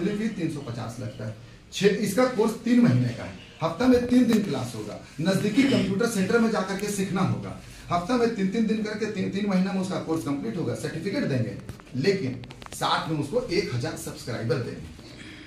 Monthly fee 350 लगता है। इसका कोर्स 3 महीने का है, हफ्ता में 3 दिन क्लास होगा, नजदीकी कंप्यूटर सेंटर में जाकर के सीखना होगा, हफ्ता में 3-3 दिन करके 3-3 महीना में उसका कोर्स कंप्लीट होगा, सर्टिफिकेट देंगे, लेकिन साथ में उसको 1000 सब्सक्राइबर देंगे।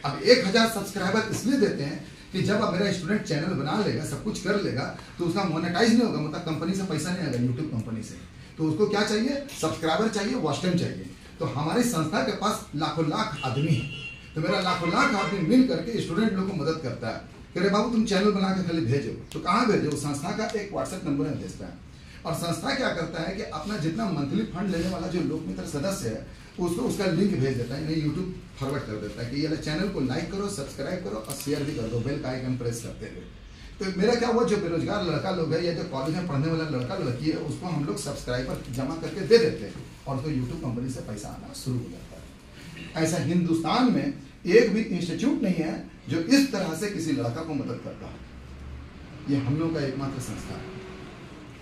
अब 1000 सब्सक्राइबर इसलिए देते हैं कि जब अब मेरा स्टूडेंट चैनल बना लेगा, सब कुछ कर लेगा, तो उसका मोनेटाइज नहीं होगा, मतलब कंपनी से पैसा नहीं आएगा, यूट्यूब कंपनी से, तो उसको क्या चाहिए, सब्सक्राइबर चाहिए, वॉच टाइम चाहिए। तो हमारी संस्था के पास लाखों लाख आदमी है, तो मेरा लाखों लाख आदमी मिल करके स्टूडेंट लोग को मदद करता है कि अरे बाबू तुम चैनल बना के खाली भेजो, तो कहाँ भेजो, संस्था का एक व्हाट्सएप नंबर है भेजता है। और संस्था क्या करता है कि अपना जितना मंथली फंड लेने वाला जो लोक मित्र सदस्य है उसको उसका लिंक भेज देता है, यानी यूट्यूब फॉरवर्ड कर देता है कि ये चैनल को लाइक करो, सब्सक्राइब करो और शेयर भी कर दो, बेल का आइकन प्रेस करते हुए। तो मेरा क्या हुआ, जो बेरोजगार लड़का लोग है या जो कॉलेज में पढ़ने वाला लड़का लड़की है, उसको हम लोग सब्सक्राइबर जमा करके दे देते हैं और उसको यूट्यूब कंपनी से पैसा आना शुरू हो जाता है। ऐसा हिंदुस्तान में एक भी इंस्टीट्यूट नहीं है जो इस तरह से किसी लड़का को मदद करता है, ये हम लोग का एकमात्र संस्था है।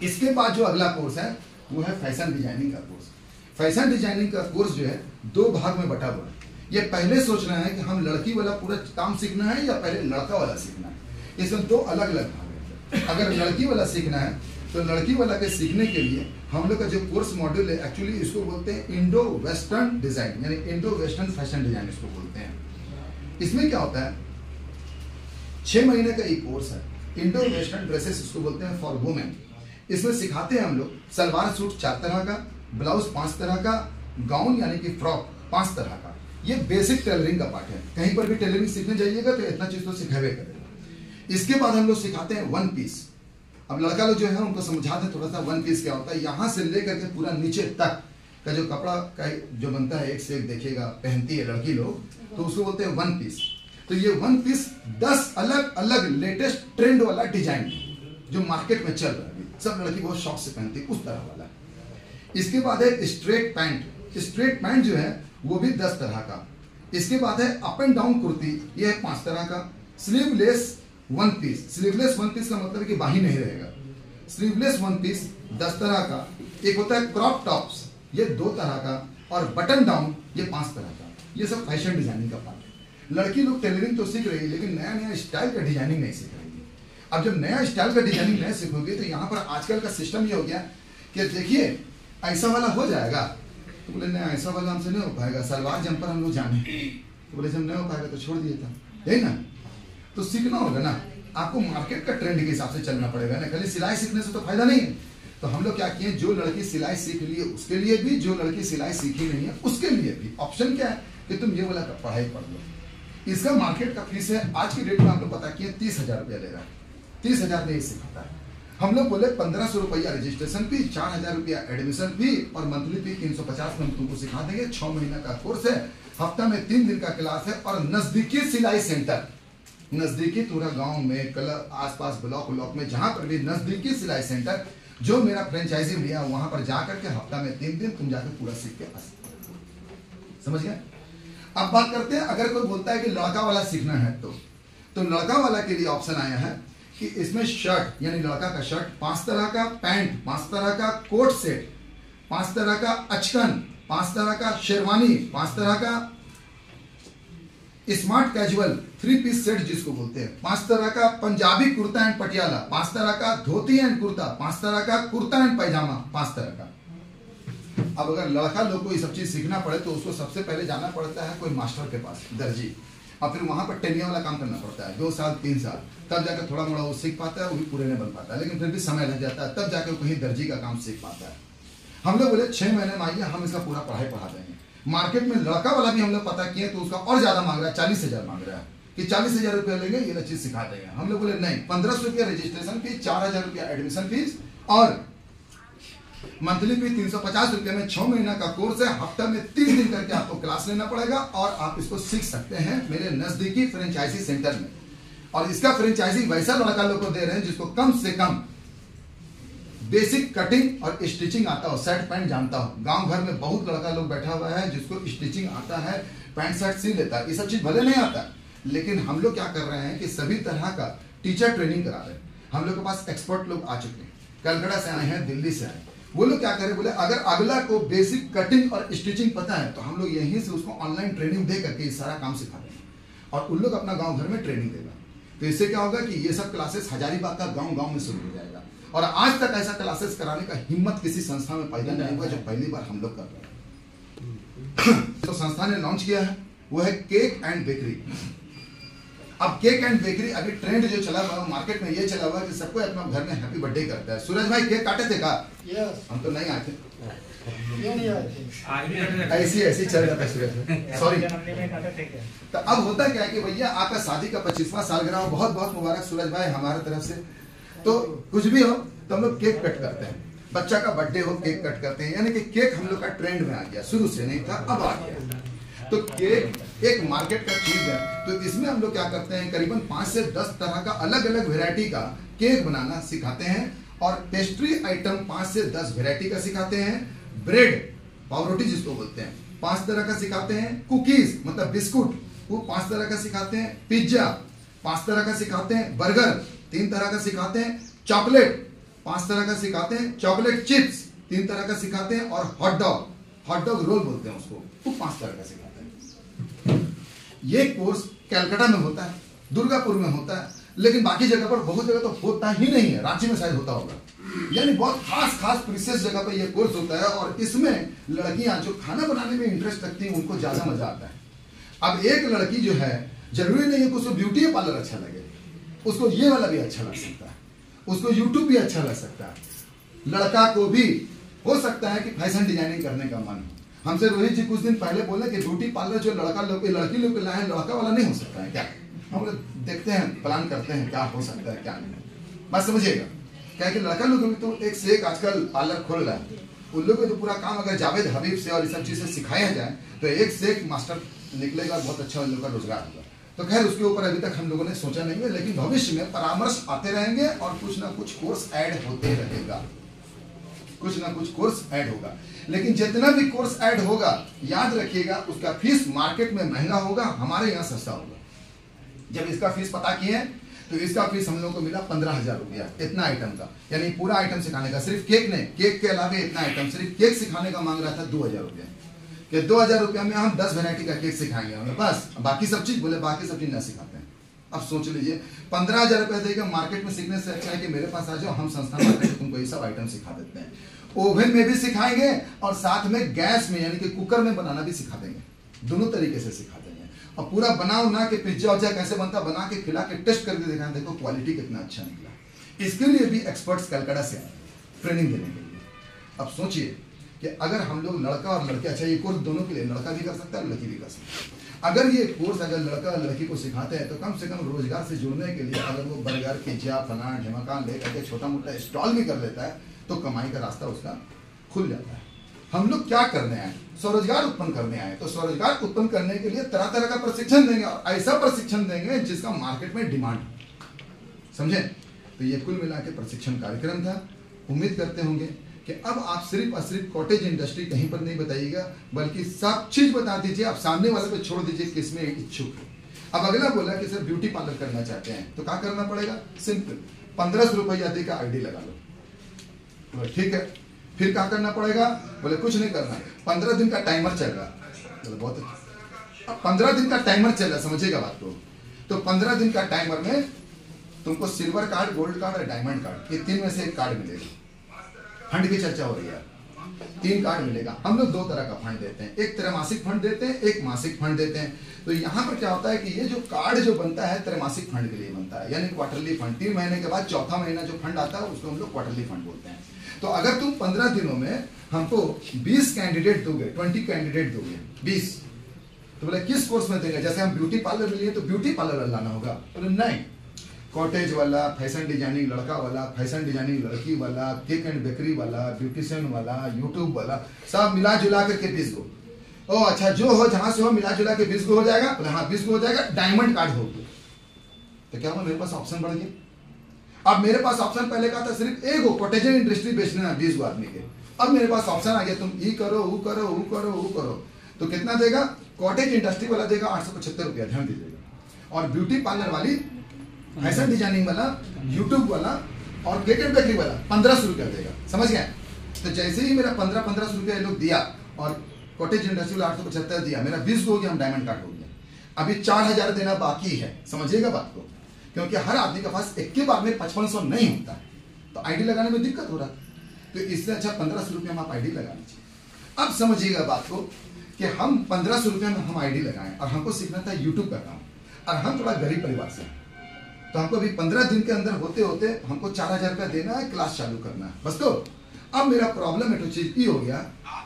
इसके बाद जो अगला कोर्स है वो है फैशन डिजाइनिंग का कोर्स। फैशन डिजाइनिंग का कोर्स जो है 2 भाग में बटा हुआ है। ये पहले सोचना है कि हम लड़की वाला पूरा काम सीखना है या पहले लड़का वाला सीखना है, इसमें 2 अलग अलग भाग है। अगर लड़की वाला सीखना है तो लड़की वाला के सीखने के लिए हम लोग का जो कोर्स मॉड्यूल है, एक्चुअली इसको बोलते हैं इंडो वेस्टर्न डिजाइन, यानी इंडो वेस्टर्न फैशन डिजाइन इसको बोलते हैं। इसमें क्या होता है, 6 महीने का एक कोर्स है, इंडो वेस्टर्न ड्रेसेस इसको बोलते हैं फॉर वुमेन। इसमें सिखाते हैं हम लोग सलवार सूट 4 तरह का, ब्लाउज 5 तरह का, गाउन यानी कि फ्रॉक 5 तरह का। ये बेसिक टेलरिंग का पार्ट है, कहीं पर भी टेलरिंग सीखने जाइएगा तो इतना चीज तो सिखावे करेगा। इसके बाद हम लोग सिखाते हैं 1 पीस। अब लड़का लोग जो है उनको समझाते हैं थोड़ा सा 1 पीस क्या होता है, यहाँ से लेकर के पूरा नीचे तक का जो कपड़ा का जो बनता है, एक से एक देखिएगा पहनती है लड़की लोग, तो उसको बोलते हैं 1 पीस। तो ये 1 पीस 10 अलग अलग लेटेस्ट ट्रेंड वाला डिजाइन जो मार्केट में चल रहा है, सब लड़की बहुत शौक से पहनती है, उस तरह वाला। इसके बाद है स्ट्रेट पैंट। स्ट्रेट पैंट जो है वो भी 10 तरह का। इसके बाद है अप एंड डाउन कुर्ती, ये है 5 तरह का। स्लीवलेस 1 पीस, स्लीवलेस 1 पीस का मतलब है कि बाही नहीं रहेगा। स्लीवलेस 1 पीस 10 तरह का। एक होता है क्रॉप टॉप्स, ये 2 तरह का, और बटन डाउन ये 5 तरह का। ये सब फैशन डिजाइनिंग का पार्ट है। लड़की लोग टेलरिंग तो सीख रही है लेकिन नया नया स्टाइल का डिजाइनिंग नहीं सीख रही है। अब जब नया स्टाइल का डिजाइनिंग नहीं सीखोगे तो यहाँ पर आजकल का सिस्टम ये हो गया कि देखिए ऐसा वाला हो जाएगा, तो बोले नहीं ऐसा वाला हमसे नहीं हो पाएगा, सलवार जंपर हम लोग जाने, तो बोले जब नहीं हो पाएगा तो छोड़ दिए था, यही ना। तो सीखना होगा ना, आपको मार्केट का ट्रेंड के हिसाब से चलना पड़ेगा ना, खाली सिलाई सीखने से तो फायदा नहीं है। तो हम लोग क्या किए, जो लड़की सिलाई सीख ली है उसके लिए भी, जो लड़की सिलाई सीखी नहीं है उसके लिए भी ऑप्शन क्या है कि तुम ये वाला पढ़ाई पढ़ लो। इसका मार्केट का फीस है आज की डेट में हम लोग पता किए 30,000 रुपया ले रहा है। 30,000 में सिखाता है। हम लोग बोले 1500 रुपया रजिस्ट्रेशन फी, 4000 रुपया एडमिशन फी और मंथली फी 350 में तुमको सिखा देंगे। 6 महीना का कोर्स है, हफ्ता में 3 दिन का क्लास है और नजदीकी सिलाई सेंटर, नजदीकी पूरा गांव में क्लब आसपास ब्लॉक में जहां पर भी नजदीकी सिलाई सेंटर जो मेरा फ्रेंचाइजी लिया वहां पर जाकर के हफ्ता में 3 दिन तुम जाकर पूरा सीख के आ सकते हो। समझ गए। अब बात करते हैं, अगर कोई बोलता है कि लड़का वाला सीखना है तो लड़का वाला के लिए ऑप्शन आया है कि इसमें शर्ट यानी लड़का का शर्ट 5 तरह का, पैंट 5 तरह का, कोट सेट 5 तरह का, अचकन 5 तरह का, शेरवानी 5 तरह का, स्मार्ट कैजुअल 3 पीस सेट जिसको बोलते हैं 5 तरह का, पंजाबी कुर्ता एंड पटियाला 5 तरह का, धोती एंड कुर्ता 5 तरह का, कुर्ता एंड पैजामा 5 तरह का। अब अगर लड़का लोग को ये सब चीज सीखना पड़े तो उसको सबसे पहले जाना पड़ता है कोई मास्टर के पास, दर्जी, और फिर वहां पर टेनिया वाला काम करना पड़ता है 2 साल 3 साल, तब जाकर थोड़ा मोड़ा वो सीख पाता है, वो भी पूरे नहीं बन पाता है, लेकिन फिर भी समय लग जाता है, तब जाकर कहीं दर्जी का काम सीख पाता है। हम लोग बोले 6 महीने में आइए, हम इसका पूरा पढ़ाई पढ़ा देंगे। मार्केट में लड़का वाला भी हम लोग पता किए तो उसका और ज्यादा मांग रहा है, 40,000 मांग रहा है कि 40,000 रुपया लेंगे ये चीज सिखा देंगे। हम लोग बोले नहीं, 1500 रुपया रजिस्ट्रेशन फीस, 4,000 रुपया एडमिशन फीस और मंथली फी 350 रुपये में 6 महीना का कोर्स है। हफ्ता में 3 दिन करके आपको क्लास लेना पड़ेगा और आप इसको सीख सकते हैं मेरे नजदीकी फ्रेंचाइजी सेंटर में। और इसका फ्रेंचाइजी वैसा लड़का लोग को दे रहे हैं जिसको कम से कम बेसिक कटिंग और स्टिचिंग आता हो, शर्ट पैंट जानता हो। गांव घर में बहुत लड़का लोग बैठा हुआ है जिसको स्टिचिंग आता है, पैंट शर्ट सी लेता है, ये सब चीज भले नहीं आता, लेकिन हम लोग क्या कर रहे हैं कि सभी तरह का टीचर ट्रेनिंग करा रहे हैं। हम लोग के पास एक्सपर्ट लोग आ चुके हैं, कलकत्ता से आए हैं, दिल्ली से आए। वो लोग क्या करें, बोले अगर अगला को बेसिक कटिंग और स्टिचिंग पता है तो हम लोग यहीं से उसको ऑनलाइन ट्रेनिंग दे करके ये सारा काम सिखा देंगे। और उन लोग अपना गांव घर में ट्रेनिंग देगा। तो इससे क्या होगा कि ये सब क्लासेस हजारीबाग का गांव गांव में शुरू हो जाएगा। और आज तक ऐसा क्लासेस कराने का हिम्मत किसी संस्था में पैदा नहीं हुआ जो पहली बार हम लोग कर रहे हैं। तो संस्था ने लॉन्च किया है वो है केक एंड बेकरी। अब केक एंड बेकरी अभी ट्रेंड जो चला हुआ मार्केट में ये चला हुआ कि सबको अपना घर में हैप्पी बर्थडे करता है। सूरज भाई केक काटे थे का? हम तो नहीं आए थे, ऐसी चल रहा था सूरज, सॉरी। तो अब होता क्या है कि भैया आपका शादी का 25वां सालगिरह हो, बहुत बहुत मुबारक सूरज भाई हमारे तरफ से। तो कुछ भी हो तो हम लोग केक कट करते हैं, बच्चा का बर्थडे हो केक कट करते हैं, यानी कि केक हम लोग का ट्रेंड में आ गया, शुरू से नहीं था अब आ गया। तो केक एक मार्केट का चीज है। तो इसमें हम लोग क्या करते हैं, करीबन 5 से 10 तरह का अलग अलग वेरायटी का केक बनाना सिखाते हैं, और पेस्ट्री आइटम 5 से 10 वेरायटी का सिखाते हैं। ब्रेड पावरोटी जिसको बोलते हैं 5 तरह का सिखाते हैं। कुकीज मतलब बिस्कुट वो 5 तरह का सिखाते हैं। पिज्जा 5 तरह का सिखाते हैं। बर्गर 3 तरह का सिखाते हैं। चॉकलेट 5 तरह का सिखाते हैं। चॉकलेट चिप्स 3 तरह का सिखाते हैं। और हॉट डॉग रोल बोलते हैं उसको, वो 5 तरह का सिखाते हैं। ये कोर्स कलकत्ता में होता है, दुर्गापुर में होता है, लेकिन बाकी जगह पर बहुत जगह तो होता ही नहीं है। रांची में शायद होता होगा, यानी बहुत खास प्रीसियस जगह पर यह कोर्स होता है। और इसमें लड़कियां जो खाना बनाने में इंटरेस्ट रखती हैं उनको ज्यादा मजा आता है। अब एक लड़की जो है जरूरी नहीं है कि उसको ब्यूटी पार्लर अच्छा लगे, उसको ये वाला भी अच्छा लग सकता है, उसको यूट्यूब भी अच्छा लग सकता है। लड़का को भी हो सकता है कि फैशन डिजाइनिंग करने का मन हो। हमसे रोहित जी कुछ दिन पहले बोले कि ब्यूटी पार्लर जो लड़की लोग लाए लड़का वाला नहीं हो सकता है क्या? हम लोग देखते हैं, प्लान करते हैं क्या हो सकता है क्या नहीं, बस समझिएगा। क्या कि लड़का लोग भी तो एक से एक आजकल पार्लर खोल रहा है। उन लोगों को तो पूरा काम अगर जावेद हबीब से और इस सब चीज से सिखाया जाए तो एक से एक मास्टर निकलेगा, बहुत अच्छा उन लोग का रोजगार होगा। तो खैर उसके ऊपर अभी तक हम लोगों ने सोचा नहीं है, लेकिन भविष्य में परामर्श आते रहेंगे और कुछ ना कुछ कोर्स ऐड होते रहेगा, कुछ ना कुछ कोर्स ऐड होगा। लेकिन जितना भी कोर्स ऐड होगा याद रखिएगा उसका फीस मार्केट में महंगा होगा, हमारे यहाँ सस्ता होगा। जब इसका फीस पता किए तो इसका फीस हम लोगों को मिला 15,000 रुपया इतना आइटम का, यानी पूरा आइटम सिखाने का। सिर्फ केक नहीं, केक के अलावा इतना आइटम, सिर्फ केक सिखाने का मांग रहा था 2,000 रुपया, कि 2,000 रुपया में हम 10 वेरायटी का केक सिखाएंगे हमें, बस बाकी सब चीज बोले बाकी सब चीज न सिखाते हैं। अब सोच लीजिए 15,000 रुपया देगा मार्केट में सीखने से अच्छा है कि मेरे पास आ जाओ, हम संस्थान में तुमको ये सब आइटम सिखा देते हैं। ओवन में भी सिखाएंगे और साथ में गैस में यानी कि कुकर में बनाना भी सिखा देंगे, दोनों तरीके से सिखा देंगे। और पूरा बनाओ ना कि पिज्जा उज्जा कैसे बनता, बना के खिला के टेस्ट करके दिखाएं, देखो क्वालिटी कितना अच्छा निकला। इसके लिए भी एक्सपर्ट्स कलकत्ता से आए ट्रेनिंग देने के लिए। अब सोचिए कि अगर हम लोग लड़का और लड़की, अच्छा ये कोर्स दोनों के लिए, लड़का भी कर सकता है लड़की भी कर सकता है। अगर ये कोर्स अगर लड़का और लड़की को सिखाते हैं तो कम से कम रोजगार से जुड़ने के लिए अगर वो बर्गर पिज्जा फलाना ढिमकान लेकर के छोटा मोटा स्टॉल भी कर लेता है तो कमाई का रास्ता उसका खुल जाता है। हम लोग क्या करने आए, स्वरोजगार उत्पन्न करने आए। तो स्वरोजगार उत्पन्न करने के लिए तरह तरह का प्रशिक्षण देंगे और ऐसा प्रशिक्षण देंगे जिसका मार्केट में डिमांड, समझे। तो ये कुल मिला के प्रशिक्षण कार्यक्रम था। उम्मीद करते होंगे कि अब आप सिर्फ और सिर्फ कॉटेज इंडस्ट्री कहीं पर नहीं बताइएगा, बल्कि सब चीज बता दीजिए। आप सामने वाले पे छोड़ दीजिए किसमें इच्छुक है। अब अगला बोला कि सर ब्यूटी पार्लर करना चाहते हैं तो क्या करना पड़ेगा, सिंपल 1500 रुपया देकर आईडी लगा लो, ठीक है। फिर क्या करना पड़ेगा, बोले कुछ नहीं करना, 15 दिन का टाइमर चल रहा, बोले बहुत अच्छा। अब 15 दिन का टाइमर चल रहा, समझिएगा बात को। तो 15 दिन का टाइमर में तुमको सिल्वर कार्ड, गोल्ड कार्ड और डायमंड कार्ड, ये 3 में से एक कार्ड मिलेगा। फंड की चर्चा हो रही है, 3 कार्ड मिलेगा। हम लोग 2 तरह का फंड देते हैं, एक त्रैमासिक फंड देते हैं, एक मासिक फंड देते हैं। तो यहाँ पर क्या होता है कि ये जो कार्ड जो बनता है त्रैमासिक फंड के लिए बनता है, यानी क्वार्टरली फंड। 3 महीने के बाद चौथा महीना जो फंड आता है उसको हम लोग क्वार्टरली फंड बोलते हैं। तो अगर तुम 15 दिनों में हमको 20 कैंडिडेट दोगे, 20 कैंडिडेट दोगे 20, तो बोले किस कोर्स में देंगे, जैसे हम ब्यूटी पार्लर में लिए तो ब्यूटी पार्लर लाना होगा, बोले नहीं, कॉटेज वाला, फैशन डिजाइनिंग लड़का वाला, फैशन डिजाइनिंग लड़की वाला, केक एंड बेकरी वाला, ब्यूटिशियन वाला, यूट्यूब वाला, सब मिला जुला करके 20 गो। ओ अच्छा, जो हो जहां से हो मिला जुला के 20 गो हो जाएगा, बोले हाँ 20 गो हो जाएगा। डायमंड कार्ड हो गया तो क्या हुआ, मेरे पास ऑप्शन बढ़ गया। अब मेरे पास ऑप्शन पहले का था सिर्फ एक कॉटेज इंडस्ट्री बेचना है 20 गो आदमी के, अब मेरे पास ऑप्शन आ गया तुम ये करो वो करो वो करो वो करो। तो कितना देगा, कॉटेज इंडस्ट्री वाला देगा 875 रुपया, ध्यान दीजिएगा। और ब्यूटी पार्लर वाली, फैशन डिजाइनिंग वाला, यूट्यूब वाला और केक एंड बेकरी वाला 1500 रुपया देगा, समझ गए। तो जैसे ही मेरा 1500 रुपया लोग दिया और कॉटेज इंडस्ट्री वाला 875 दिया, मेरा 20 हो गया, हम डायमंड कार्ड हो गया। अभी 4000 देना बाकी है, समझिएगा बात को, क्योंकि हर आदमी के पास एक के बार में 5500 नहीं होता है, तो आईडी लगाने में दिक्कत हो रहा है। तो इससे अच्छा 1500 रुपये में आप आईडी लगा लीजिए। अब समझिएगा बात को कि हम 1500 रुपये में हम आईडी लगाएं, और हमको सीखना था यूट्यूब का काम, और हम थोड़ा गरीब परिवार से, तो हमको अभी 15 दिन के अंदर होते होते हमको 4000 रुपया देना है, क्लास चालू करना है बस। तो अब मेरा प्रॉब्लम एक चीज ये हो गया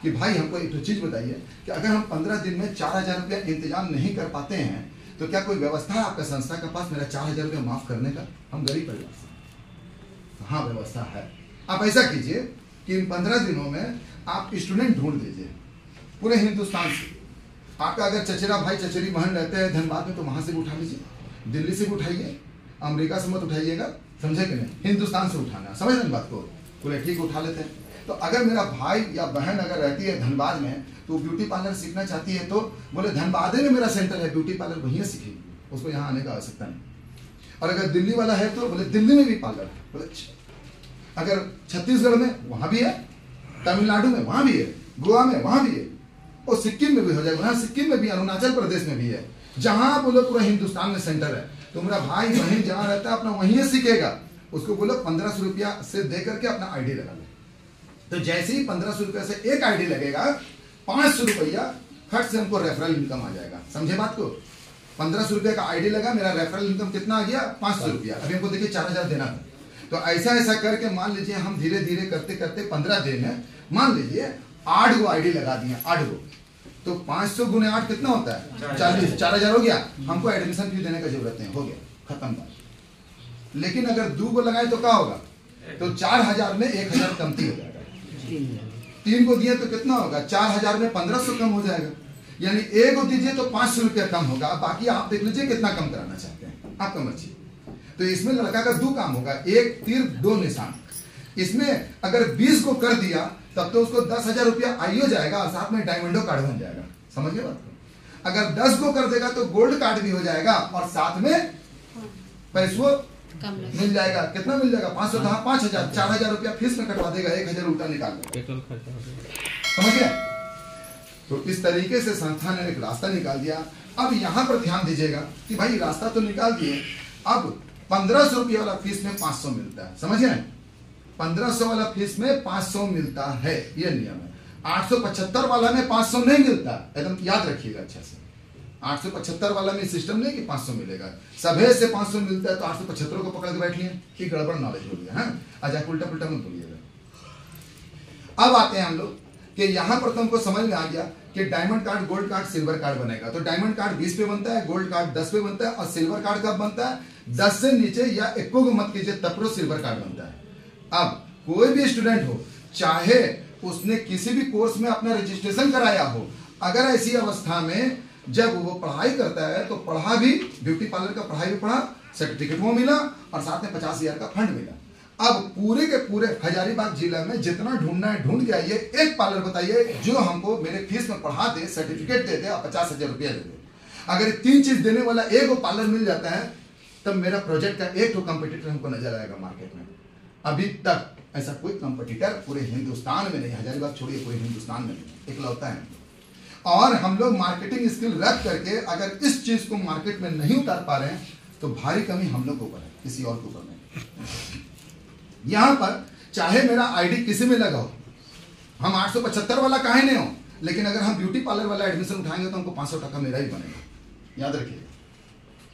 कि भाई हमको एक चीज बताइए कि अगर हम 15 दिन में 4000 रुपया इंतजाम नहीं कर पाते हैं तो क्या कोई व्यवस्था है आपका संस्था के पास मेरा 4000 रुपया माफ करने का? हम गरीब परिवार से, हाँ व्यवस्था है। आप ऐसा कीजिए कि इन 15 दिनों में आप स्टूडेंट ढूंढ दीजिए पूरे हिंदुस्तान से। आपका अगर चचेरा भाई चचेरी बहन रहते हैं धनबाद में तो वहां से भी उठा लीजिए, दिल्ली से भी उठाइए, अमेरिका से मत उठाइएगा, समझे कि नहीं, हिंदुस्तान से उठाना, समझ रहे बात को, बोले ठीक उठा लेते हैं। तो अगर मेरा भाई या बहन अगर रहती है धनबाद में तो ब्यूटी पार्लर सीखना चाहती है तो बोले धनबाद में मेरा सेंटर है, ब्यूटी पार्लर वहीं सीखेगी, उसको यहाँ आने का आवश्यकता नहीं। और अगर दिल्ली वाला है तो बोले दिल्ली में भी पार्लर, बोले अगर छत्तीसगढ़ में वहां भी है, तमिलनाडु में वहां भी है, गोवा में वहां भी है, और सिक्किम में भी हो जाएगा, सिक्किम में भी, अरुणाचल प्रदेश में भी है, जहां बोलो पूरा हिंदुस्तान में सेंटर है। तो मेरा भाई बहन जहां रहता है अपना वहीं सीखेगा, उसको बोलो 1500 रुपया से दे करके अपना आईडी लगा ले। तो जैसे ही 1500 रुपया से एक आईडी लगेगा 500 रुपया खर्च से हमको रेफरल इनकम आ जाएगा, समझे बात को। 1500 रुपया का आईडी लगा, मेरा रेफरल इनकम कितना आ गया? 500 रुपया। अभी हमको देखिए 4000 देना था। तो ऐसा ऐसा करके मान लीजिए हम धीरे धीरे करते करते 15 दिन में मान लीजिए 8 गो आईडी लगा दिए, 8 गो, तो 500 गुने 8 कितना होता है? 40, 4000 हो गया। हमको एडमिशन फीस देने का जरूरत नहीं, हो गया खत्म बात। लेकिन अगर 2 को लगाए तो क्या होगा? तो 4000 में 1000 कमती हो जाएगा। 3 को दिए तो कितना होगा? 4000 में 1500 कम हो जाएगा, यानी 1 को दीजिए तो 500 रुपया कम होगा। बाकी आप देख लीजिए कितना कम कराना चाहते हैं, आपका मर्जी। तो इसमें लड़का का 2 काम होगा, 1 तीर 2 निशान। इसमें अगर 20 को कर दिया तब तो उसको 10,000 रुपया आइयो जाएगा और साथ में डायमंडो कार्ड बन जाएगा, समझिए बात को। अगर 10 को कर देगा तो गोल्ड कार्ड भी हो जाएगा और साथ में पैसों मिल जाएगा। कितना मिल जाएगा? 500 था 5000, 4000 रुपया फीस में कटवा देगा, 1000 उल्टा निकाल देगा, समझ गया। तो इस तरीके से संस्था ने एक रास्ता निकाल दिया। अब यहाँ पर ध्यान दीजिएगा कि भाई रास्ता तो निकाल दिए, अब 1500 रुपया वाला फीस में 500 मिलता है, समझ गए। 1500 वाला फीस में 500 मिलता है, ये नियम है। 875 वाला में 500 नहीं मिलता, एकदम याद रखिएगा अच्छा से। 875 वाला में सिस्टम नहीं कि 500 मिलेगा, सभे से 500 मिलता है, तो 875 को पकड़ के बैठ लिए कि गड़बड़ नॉलेज हो गया है। आजा उल्टा पुल्टा मत बोलिएगा। अब आते हैं हम लोग कि यहाँ पर तुमको समझ में आ गया कि diamond card, gold card, silver card बनेगा। तो डायमंड कार्ड 20 पे बनता है, गोल्ड कार्ड 10 पे बनता है, और सिल्वर कार्ड कब बनता है? 10 से नीचे या 1 को मत कीजिए तब तो सिल्वर कार्ड बनता है। अब कोई भी स्टूडेंट हो, चाहे उसने किसी भी कोर्स में अपना रजिस्ट्रेशन कराया हो, अगर ऐसी अवस्था में जब वो पढ़ाई करता है तो पढ़ा भी, ब्यूटी पार्लर का पढ़ाई भी पढ़ा, सर्टिफिकेट वो मिला और साथ में 50,000 का फंड मिला। अब पूरे के पूरे हजारीबाग जिला में जितना ढूंढना है ढूंढ के आइए, एक पार्लर बताइए जो हमको मेरे फीस में पढ़ा दे, सर्टिफिकेट दे दे और 50,000 रुपया दे दे। अगर 3 चीज देने वाला एक पार्लर मिल जाता है तब मेरा प्रोजेक्ट का एक तो कंपटीटर हमको नजर आएगा मार्केट में। अभी तक ऐसा कोई कंपटीटर पूरे हिंदुस्तान में नहीं, हजारीबाग छोड़िए पूरे हिंदुस्तान में नहीं, इकलौता है। और हम लोग मार्केटिंग स्किल रख करके अगर इस चीज को मार्केट में नहीं उतार पा रहे हैं तो भारी कमी हम लोग के ऊपर है, किसी और के ऊपर नहीं। यहां पर चाहे मेरा आईडी किसी में लगा हो, हम 875 वाला काहे नहीं हो, लेकिन अगर हम ब्यूटी पार्लर वाला एडमिशन उठाएंगे तो हमको 500 टका मेरा ही बनेगा, याद रखिएगा,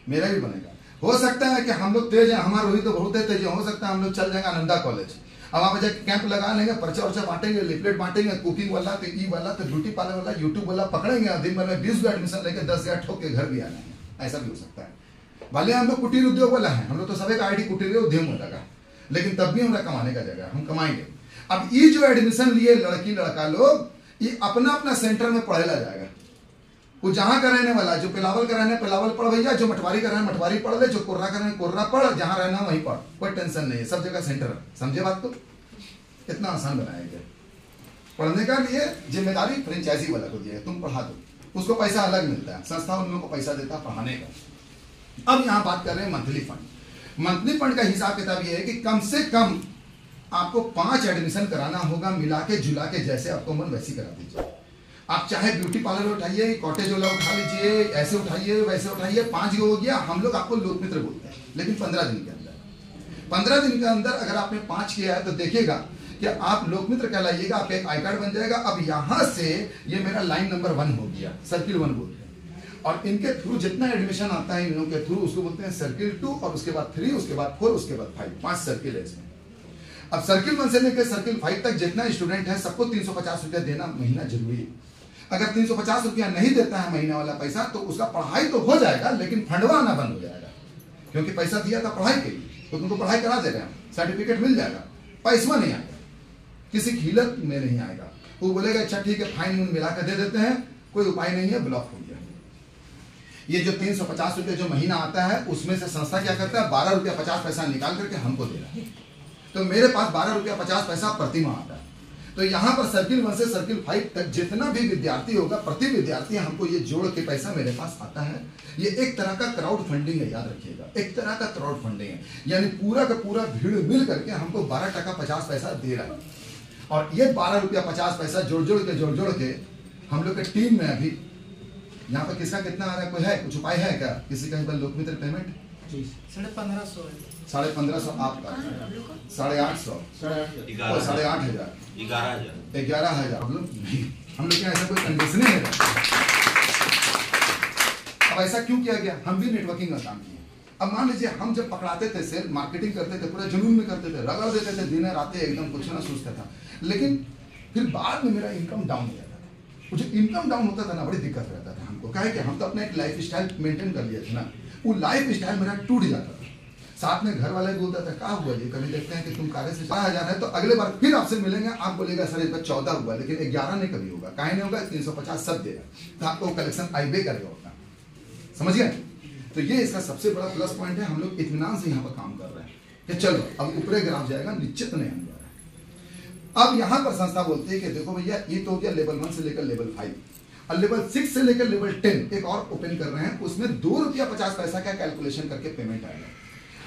मेरा ही बनेगा। हो सकता है कि हम लोग तेज हैं, हमारा रोहित तो बहुत तेज है, हो सकता है हम लोग चल जाएंगे आनंदा कॉलेज, अब वहां पर कैंप लगा लेंगे, पर्चा वर्चा बांटेंगे, लिपलेट बांटेंगे, कुकिंग वाला तो ई वाला तो ब्यूटी पार्लर वाला, यूट्यूब वाला पकड़ेंगे, दिन भर में 20 को एडमिशन लेके 10,000 ठोक के घर भी आ जाएंगे, ऐसा भी हो सकता है। भले हम लोग कुटीर उद्योग वाला है, हम लोग तो सभी का आईडी कुटीर उद्योग में लगा, लेकिन तब भी हमारा कमाने का जगह, हम कमाएंगे। अब ये जो एडमिशन लिए लड़की लड़का लोग, ये अपना अपना सेंटर में पढ़ेला जाएगा। वो जहां का रहने वाला, जो पिलावल का रहने पिलावल पढ़ भैया, जो मठवारी का रहने मठवारी पढ़ ले, जो कोर्रा का रहने कोर्रा पढ़, जहां रहना वहीं पढ़, कोई टेंशन नहीं है, सब जगह सेंटर है, समझे बात को। इतना आसान बनाया गया। पढ़ने का लिए जिम्मेदारी फ्रेंचाइजी वाला को दिया, तुम पढ़ा दो, उसको पैसा अलग मिलता है, संस्था उन लोगों को पैसा देता है पढ़ाने का। अब यहाँ बात कर रहे हैं मंथली फंड। मंथली फंड का हिसाब किताब ये है कि कम से कम आपको 5 एडमिशन कराना होगा, मिला के जुला के, जैसे आपको मन वैसी करा दीजिए। आप चाहे ब्यूटी पार्लर उठाइए, कॉटेज वाला उठा लीजिए, ऐसे उठाइए वैसे उठाइए, 5 गो हो गया, हम लोग आपको लोकमित्र बोलते हैं। लेकिन 15 दिन के अंदर 15 दिन के अंदर अगर आपने 5 किया है तो देखिएगा कि आप लोकमित्र कहलाइएगा, आपका एक आई कार्ड बन जाएगा। अब यहां से ये मेरा लाइन नंबर 1 हो गया, सर्किल 1 बोलते हैं। और इनके थ्रू जितना एडमिशन आता है इन लोगों के थ्रू, उसको बोलते हैं सर्किल 2, और उसके बाद 3, उसके बाद 4, उसके बाद 5, 5 सर्किल है इसमें। अब सर्किल 1 से लेकर सर्किल 5 तक जितना स्टूडेंट है सबको 350 रुपया देना महीना जरूरी है। अगर 350 रुपया नहीं देता है महीने वाला पैसा, तो उसका पढ़ाई तो हो जाएगा लेकिन फंडवा आना बंद हो जाएगा, क्योंकि पैसा दिया था पढ़ाई के लिए, तो तुमको पढ़ाई करा दे रहे हैं, सर्टिफिकेट मिल जाएगा, पैसा नहीं आएगा, किसी खिलत में नहीं आएगा। वो बोलेगा अच्छा ठीक है फाइन मिला कर दे देते हैं, कोई उपाय नहीं है, ब्लॉक हो गया। ये जो 350 रुपया जो महीना आता है उसमें से संस्था क्या करता है, 12 रुपया 50 पैसा निकाल करके हमको दे रहा है। तो मेरे पास 12 रुपया 50 पैसा प्रति माह आता है। तो यहाँ पर सर्किल 1 से सर्किल 5 तक जितना भी विद्यार्थी होगा, प्रति विद्यार्थी हमको ये जोड़ के पैसा मेरे पास आता है। ये एक तरह का क्राउड फंडिंग है, याद रखिएगा, एक तरह का क्राउड फंडिंग है। यानी पूरा का पूरा भीड़ मिल करके हमको 12 टका 50 पैसा दे रहा है। और ये 12 रुपया 50 पैसा जोड़ जोड़ के हम लोग के टीम में अभी यहाँ पर किसका कितना आ रहा है, कोई है, कुछ उपाय है क्या किसी का लोकमित्र पेमेंट? 1550 1550 आपका, 850, 8,500, 11,000। हम लोग क्या ऐसा कोई कंडीशन है? अब ऐसा क्यों किया गया? हम भी नेटवर्किंग का काम किए। अब मान लीजिए हम जब पकड़ाते थे, सेल मार्केटिंग करते थे, पूरा जुनून में करते थे, रगड़ देते थे, दिन रात एकदम कुछ ना सोचता था। लेकिन फिर बाद में मेरा इनकम डाउन हो जाता था। वो जो इनकम डाउन होता था ना, बड़ी दिक्कत रहता था हमको। क्या है कि हम तो अपना एक लाइफ स्टाइल मेंटेन कर लिए थे ना, वो लाइफ स्टाइल मेरा टूट जाता था। साथ में घर वाले बोलता था क्या हुआ जी, कभी देखते हैं कि तुम कार्य से 12,000 है तो अगले बार फिर आपसे मिलेंगे, आप बोलेगा सर इस बार 14 हुआ, लेकिन 11 नहीं कभी होगा, काहे नहीं होगा, 350 सब देगा, तो आपको कलेक्शन आईबे करेगा उतना। समझ गए? तो ये इसका सबसे बड़ा प्लस पॉइंट है। हम लोग इत्मीनान से यहाँ पर काम कर रहे हैं कि चलो अब ऊपरे ग्राफ जाएगा, निश्चित नहीं आने वाला है। अब यहाँ पर संस्था बोलती है कि देखो भैया ये तो हो गया लेवल 1 से लेकर लेवल 5, और लेवल 6 से लेकर लेवल 10 एक और ओपन कर रहे हैं, उसमें 2 रुपया 50 पैसा का कैलकुलेशन करके पेमेंट आएगा।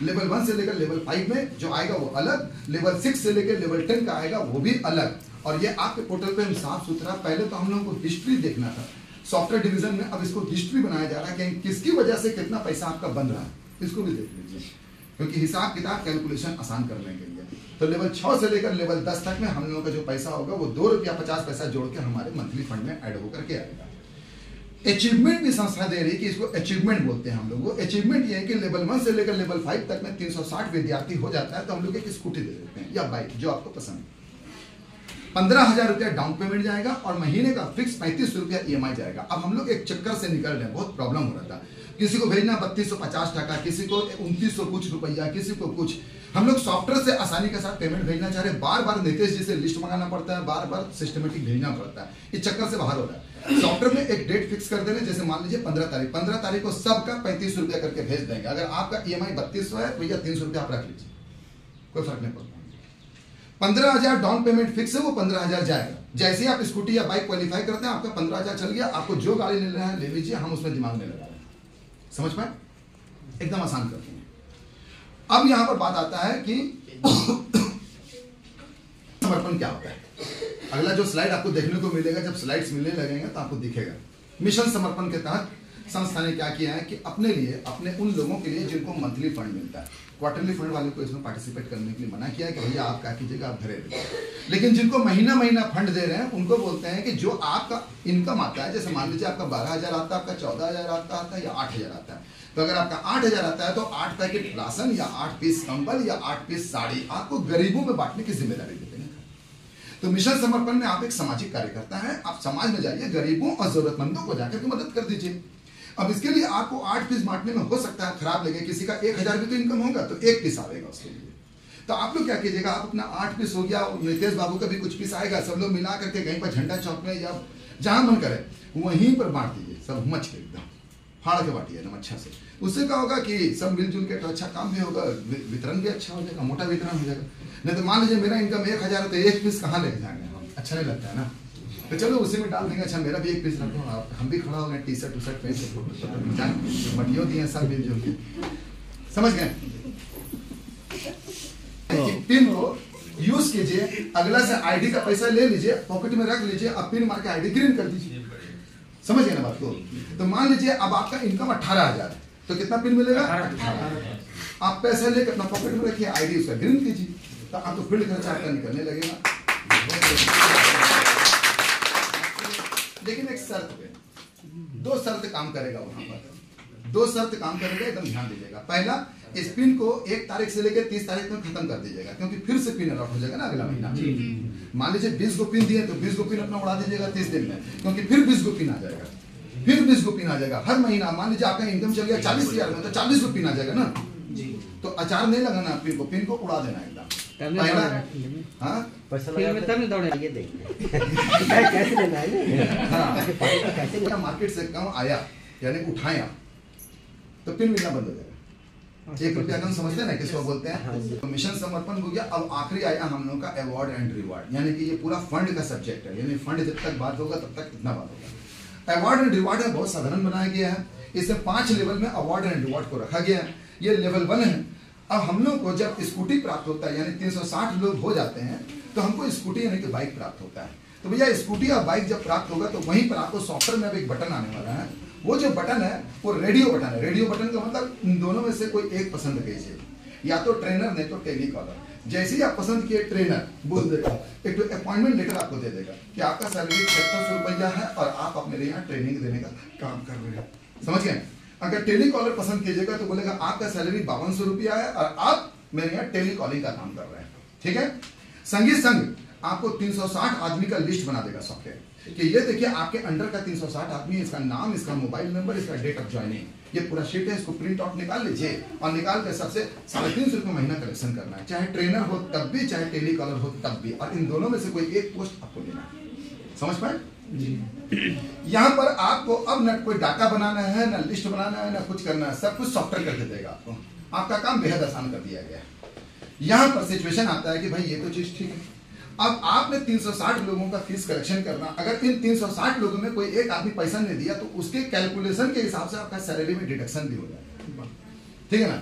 लेवल 1 से लेकर लेवल 5 में जो आएगा वो अलग, लेवल 6 से लेकर लेवल 10 का आएगा वो भी अलग। और ये आपके पोर्टल पे हम साफ सुथरा, पहले तो हम लोगों को हिस्ट्री देखना था सॉफ्टवेयर डिवीजन में, अब इसको हिस्ट्री बनाया जा रहा है कि किसकी वजह से कितना पैसा आपका बन रहा है, इसको भी देख लीजिए, क्योंकि हिसाब किताब कैलकुलेशन आसान करने के लिए। तो लेवल 6 से लेकर लेवल 10 तक में हम लोगों का जो पैसा होगा वो 2 रुपया 50 पैसा जोड़ के हमारे मंथली फंड में ऐड होकर के आएगा। अचीवमेंट भी संस्था दे रही है कि इसको अचीवमेंट बोलते हैं हम लोग। वो अचीवमेंट ये है कि लेवल 1 से लेकर लेवल 5 तक में 360 विद्यार्थी हो जाता है तो हम लोग एक स्कूटी दे देते हैं या बाइक, जो आपको पसंद है। 15,000 रुपया डाउन पेमेंट जाएगा और महीने का फिक्स 35 रुपया EMI जाएगा। अब हम लोग एक चक्कर से निकल रहे हैं, बहुत प्रॉब्लम हो रहा था, किसी को भेजना 3250 टका, किसी को 2900 कुछ रुपया, किसी को कुछ। हम लोग सॉफ्टवेयर से आसानी के साथ पेमेंट भेजना चाह रहे हैं, बार बार नितेश जी से लिस्ट मंगाना पड़ता है, बार बार सिस्टमेटिक भेजना पड़ता है, इस चक्कर से बाहर हो रहा है। सॉफ्टवेयर में एक डेट फिक्स कर देने, जैसे मान लीजिए 15 तारीख को सबका 35 रुपया करके भेज देंगे। अगर आपका EMI 3200 है, भैया 300 रुपया आप रख लीजिए, कोई फर्क नहीं पड़ता। 15,000 डाउन पेमेंट फिक्स है, वो 15,000 जाएगा। जैसे ही आप स्कूटी या बाइक क्वालिफाई करते हैं, आपका 15,000 चल गया, आपको जो गाड़ी ले रहे हैं ले लीजिए, हम उसमें दिमाग नहीं लगा रहे हैं। समझ पाए? एकदम आसान करते हैं। अब यहां पर बात आता है कि समर्पण क्या होता है। अगला जो स्लाइड आपको देखने को मिलेगा, जब स्लाइड्स मिलने लगेंगे तो आपको दिखेगा। मिशन समर्पण के तहत संस्था ने क्या किया है कि अपने लिए, अपने उन लोगों के लिए जिनको मंथली फंड मिलता है, क्वार्टरली फंड वाले को इसमें पार्टिसिपेट करने के लिए मना किया है कि भैया आप क्या कीजिएगा, आप घरे रहिए। लेकिन जिनको महीना महीना फंड दे रहे हैं उनको बोलते हैं कि जो आपका इनकम आता है, जैसे मान लीजिए आपका 12,000 आता है, आपका 14,000 आता है या 8,000 आता है, तो अगर आपका 8,000 आता है तो 8 पैकेट राशन या 8 पीस कंबल या 8 पीस साड़ी आपको गरीबों में बांटने की जिम्मेदारी देते हैं। तो मिशन समर्पण में आप एक सामाजिक कार्यकर्ता है, आप समाज में जाइए, गरीबों और जरूरतमंदों को जाकर के मदद कर दीजिए। अब इसके लिए आपको 8 पीस बांटने में हो सकता है खराब लगे, किसी का 1,000 भी तो इनकम होगा तो 1 पीस आएगा उसके लिए। तो आप लोग क्या कीजिएगा, आप अपना 8 पीस हो गया, नितेश बाबू का भी कुछ पीस आएगा, सब लोग मिला करके कहीं पर झंडा चौक में या जहां मन करे वहीं पर बांट दीजिए, सब मच के एकदम फाड़ के बांटिए एकदम अच्छा से। उससे क्या होगा कि सब मिलजुल के तो अच्छा काम भी होगा, वितरण भी अच्छा हो जाएगा, मोटा वितरण हो जाएगा। नहीं तो मान लीजिए मेरा इनकम 1,000 है तो 1 पीस कहाँ लेके जाएंगे हम, अच्छा नहीं लगता है ना। तो चलो उसी में डाल देंगे, अच्छा मेरा भी 1 पीस रखो, आप हम भी खड़ा हो गए, टी-शर्ट पहन के फोटो मटियों दिए सब मिलजुल के। समझ गए? पिन को यूज कीजिए, अगला से आईडी का पैसा ले लीजिए, पॉकेट में रख लीजिए, अब पिन मार के आईडी ग्रीन कर दीजिए। समझ गए ना बात को? तो मान लीजिए अब आपका इनकम 18,000 है, तो कितना पिन मिलेगा? 18,000। आप पैसा लेकर अपना पॉकेट में रखिए, आईडी उसका ग्रीन कीजिए, तो आपको फील्ड खर्चा आपका निकलने लगेगा। लेकिन एक शर्त पे, 2 शर्त काम करेगा वहां पर, 2 शर्त काम करेगा, एकदम ध्यान दीजिएगा। पहला, इस पिन को 1 तारीख से लेकर 30 तारीख तक खत्म कर दीजिएगा, क्योंकि फिर से पिन अलॉट हो जाएगा ना अगला महीना। मान लीजिए 20 गो पिन दिए, तो 20 गो पिन अपना उड़ा दीजिएगा 30 दिन में, क्योंकि फिर 20 गो पिन आ जाएगा, फिर 20 गो पिन आ जाएगा हर महीना। मान लीजिए आपका इनकम चल गया 40,000 में, तो 40 गो पिन आ जाएगा ना। तो अचार नहीं लगाना पिन को उड़ा देना एकदम। हाँ पैसा कैसे लेना है? हाँ, मार्केट से कम आया यानी उठाया तो पिन मिलना बंद हो जाएगा। 1 रुपया कम समझते हैं ना किसको बोलते हैं? तो मिशन समर्पण हो गया। अब आखिरी आया हम लोग का अवार्ड एंड रिवार्ड, यानी कि ये पूरा फंड का सब्जेक्ट है, यानी फंड जब तक बात होगा तब तक कितना बात होगा। अवार्ड एंड रिवार्ड है, बहुत साधारण बनाया गया है। इसे 5 लेवल में अवार्ड एंड रिवार्ड को रखा गया है। ये लेवल 1 है। अब हम लोग को जब स्कूटी प्राप्त होता है, यानी 360 लोग हो जाते हैं, तो हमको स्कूटी यानी कि बाइक प्राप्त होता है। तो भैया स्कूटी और बाइक जब प्राप्त होगा तो वहीं पर आपको सॉफ्टवेयर में अब एक बटन आने वाला है। वो जो बटन है वो रेडियो बटन है। रेडियो बटन का मतलब इन दोनों में से कोई एक पसंद कीजिए, या तो ट्रेनर नहीं तो टेलीकॉलर। जैसे ही आप पसंद किए ट्रेनर बोल देगा, एक तो अपॉइंटमेंट लेटर आपको दे देगा कि आपका सैलरी 700 रुपया है और आप अपने यहाँ ट्रेनिंग देने का काम कर रहे हैं। समझ गए? अगर टेलीकॉलर पसंद कीजिएगा तो बोलेगा आपका सैलरी 5200 रुपया है और आप मेरे यहाँ टेलीकॉलिंग का काम कर रहे हैं। ठीक है? संगी संग आपको 360 आदमी का लिस्ट बना देगा सॉफ्टवेयर कि ये देखिए आपके अंडर का 360 आदमी, इसका नाम, इसका मोबाइल नंबर, इसका डेट ऑफ ज्वाइनिंग, ये पूरा शीट है। इसको प्रिंट आउट निकाल लीजिए और निकाल कर सबसे 350 रुपये महीना कलेक्शन करना है। चाहे ट्रेनर हो तब भी, चाहे टेलीकॉलर हो तब भी, और इन दोनों में से कोई एक पोस्ट आपको लेना है। समझ पाए? यहाँ पर आपको अब न कोई डाटा बनाना है, न लिस्ट बनाना है, न कुछ करना है, सब कुछ सॉफ्टवेयर करके देगा आपको। आपका काम बेहद आसान कर दिया गया है। यहाँ पर सिचुएशन आता है कि भाई ये तो चीज ठीक है, अब आपने 360 लोगों का फीस कलेक्शन करना। अगर इन 360 लोगों में कोई एक आदमी पैसा नहीं दिया तो उसके कैलकुलेशन के हिसाब से आपका सैलरी में डिडक्शन भी हो जाएगा। ठीक है ना?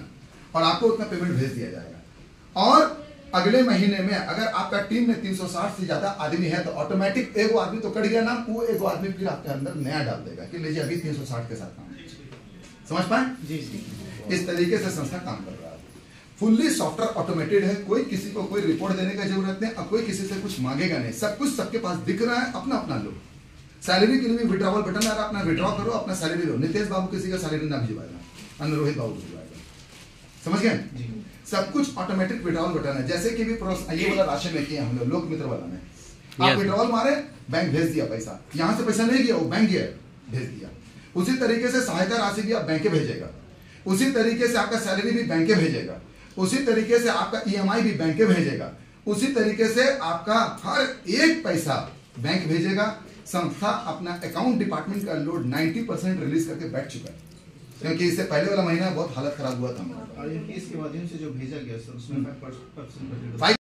और आपको उतना पेमेंट भेज दिया जाएगा। और अगले महीने में अगर आपका टीम में 360 से ज्यादा आदमी है तो ऑटोमेटिक एगो आदमी तो कट गया ना, वो एगो आदमी फिर आपके अंदर नया डाल देगा कि लीजिए अभी 360 के साथ काम। समझ पाए? इस तरीके से संस्था काम कर रहा है। फुल्ली सॉफ्टवेयर ऑटोमेटेड है। कोई किसी को कोई रिपोर्ट देने की जरूरत नहीं और कोई किसी से कुछ मांगेगा नहीं। सब कुछ सबके पास दिख रहा है। अपना अपना लो। सैलरी के लिए भी विड्रॉवल बटन आ रहा है, अपना विड्रॉ करो, अपना सैलरी लो। नितेश बाबू किसी का सैलरी ना भिजवाएगा, अन्य रोहित बाबू भिजवाएगा। समझ गए? सब कुछ ऑटोमेटिक विड्रॉवल बटन है। जैसे कि भी ये वाला राशन में किया हम लोग लोक मित्र वाला में, आप विड्रॉवल मारे, बैंक भेज दिया पैसा। यहां से पैसा नहीं गया, वो बैंक गया, भेज दिया। उसी तरीके से सहायता राशि भी आप बैंक भेजेगा। उसी तरीके से आपका सैलरी भी बैंक भेजेगा। उसी तरीके से आपका ईएमआई भी बैंक भेजेगा। उसी तरीके से आपका हर एक पैसा बैंक भेजेगा। संस्था अपना अकाउंट डिपार्टमेंट का लोड 90% रिलीज करके बैठ चुका है, क्योंकि इससे पहले वाला महीना बहुत हालत खराब हुआ था। और इसके माध्यम से जो भेजा गया सर उसमें 5%